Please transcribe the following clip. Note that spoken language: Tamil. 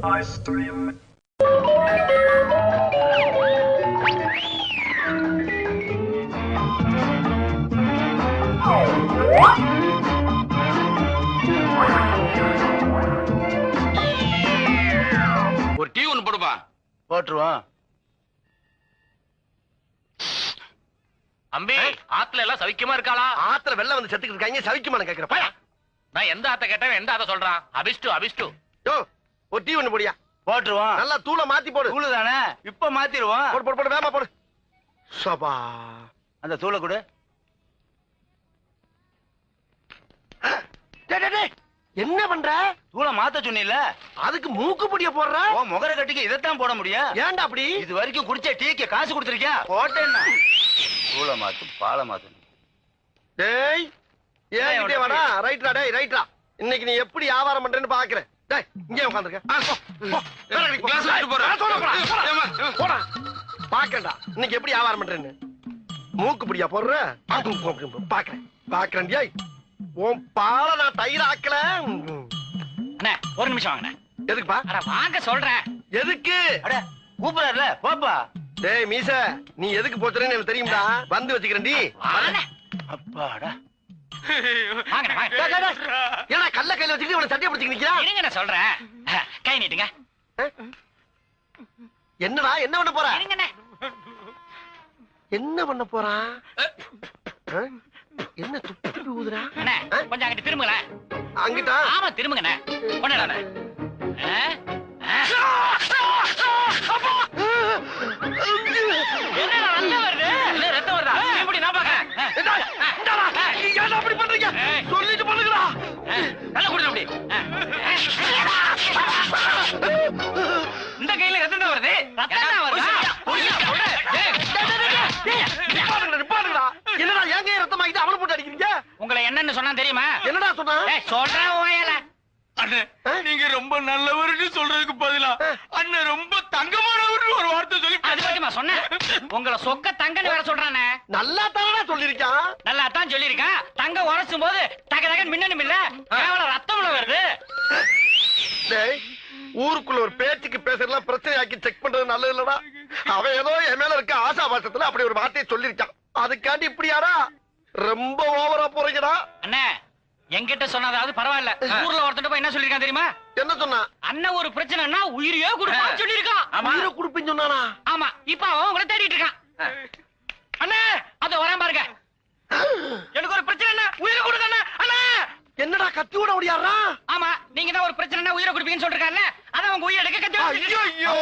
ஒரு டீ ஒண்ணு போடுப்பா. போட்டுருவோம். அம்பி, ஆத்துல எல்லாம் சவிக்கமா இருக்காளா? ஆத்துல வெள்ளம் வந்து செத்துக்கிட்டு இருக்காங்க, சவிக்குமான்னு கேக்குறப்ப நான் எந்த ஆத்த கேட்டேன், எந்த ஆத்த சொல்றான்? அபிஷ்டு. யோ, ஒரு டீ ஒண்ணு போடியா. போட்டுருவோம். நல்லா தூளை மாத்தி போடு. தூளு தானே, இப்ப மாத்திருவோம். போடு வேமா போடு. சபா, அந்த தூளை கொடு. என்ன பண்ற? தூளை மாத்த சொன்னில, அதுக்கு மூக்கு பொடிய போடுற. முகர கட்டிக்கு இதைத்தான் போட முடியும். ஏன்டா அப்படி? இது வரைக்கும் குடிச்ச டீக்கு காசு கொடுத்திருக்கியா? போட்டேன்னா தூளை மாத்து, பாலை மாத்து. டேய், ஏன் வாடா. ரைட்ரா, டேய் ரைட்ரா. இன்னைக்கு நீ எப்படி வியாபாரம் பண்றேன்னு பாக்குறேன். டேய், இங்கே உட்கார்ந்திருக்க. பாக்கண்டா இன்னைக்கு எப்படி வியாபாரம் பண்றேன்னு. மூக்கு பிடியா போடுற பாக்குறேன். டேய், உன் பாலை நான் தயிர் ஆக்கல. அண்ணே, ஒரு நிமிஷம் வாங்கண்ணே. எதுக்குப்பா? வாங்க சொல்றேன். எதுக்கு? கூப்பிடல போப்பா. டேய் மீச, நீ எதுக்கு போச்சுறேன்னு எனக்கு தெரியும்டா. வந்து வச்சுக்கிறேன்டி. அப்பாடா, ஏன்னா கல்ல கையில வச்சுக்கிட்டு இவனை சட்டையை பிடிச்சிட்டு நிக்கிறான். இருங்க, நான் சொல்றேன். கை நீட்டுங்க. என்னடா, என்ன பண்ண போற? இருங்கண்ணே. என்ன பண்ண போறான்? என்ன துப்பி ஊதுறா? அண்ணே, கொஞ்சம் அங்கிட்டு திரும்புங்களேன். அங்கிட்டா? ஆமா, திரும்புங்கண்ணே. கொண்டாடண்ணே. ரத்தம் வருதா? எப்படி நான் பாக்கிறேன். அப்படி பண்றீங்க? சொல்லிட்டு பண்ணுங்கடா. நல்ல குடுங்க அப்படி. இந்த கையில ரத்தம் தான் வருது. என்னடா என் கையை ரத்தமாக்கிட்டு அவனை போட்டு அடிக்கிறீங்க? உங்களை என்னன்னு சொன்னா தெரியுமா? என்னடா சொன்னா? சொல்றேன் வாயால. அண்ணே, நீங்க ரொம்ப நல்லவர்னு சொல்றதுக்கு பதிலா அண்ணன் ரொம்ப தங்கமானவர்னு ஒரு வார்த்தை சொல்லி அது பத்திமா சொன்னேன். உங்களை சொக்க தங்கன்னு வேற சொல்றானே. நல்லா தானடா சொல்லிருக்கான். நல்லா தான் சொல்லிருக்கான். தங்க உரசும் போது தக தகன்னு மின்னணும் இல்ல, கேவலம் ரத்தம்ல வருது. டேய், ஊருக்குள்ள ஒரு பேச்சுக்கு பேசுறதுலாம் பிரச்சனையாக்கி செக் பண்றது நல்லது இல்லடா. அவன் ஏதோ என் மேல இருக்க ஆசாபாசத்துல அப்படி ஒரு வார்த்தையை சொல்லிருக்கான். அதுக்காண்டி இப்படியாரா? ரொம்ப ஓவரா போறீங்கடா. அண்ணே, என்கிட்ட சொன்னதாவது பரவாயில்ல. ஊர்ல ஒருத்தன் போய் என்ன சொல்லிருக்கான் தெரியுமா? என்ன சொன்னா? அண்ணன் ஒரு பிரச்சனைனா உயிரையே கொடுப்பான்னு சொல்லிருக்கான். உயிரை கொடுப்பேன்னு சொன்னானா? ஆமா, இப்ப அவன் உங்களை தேடிட்டு இருக்கான். அண்ணே, அது வரான் பாருங்க. எனக்கு ஒரு பிரச்சனை, உயிரை கொடுங்க அண்ணா. என்னடா கத்தியோட ஓடியாரா? ஆமா, நீங்க தான் ஒரு பிரச்சனை உயிரை கொடுப்பீங்கன்னு சொல்லிருக்காங்கல்ல, அதான் உங்க உயிரை எடுக்க கத்தி. ஐயோ,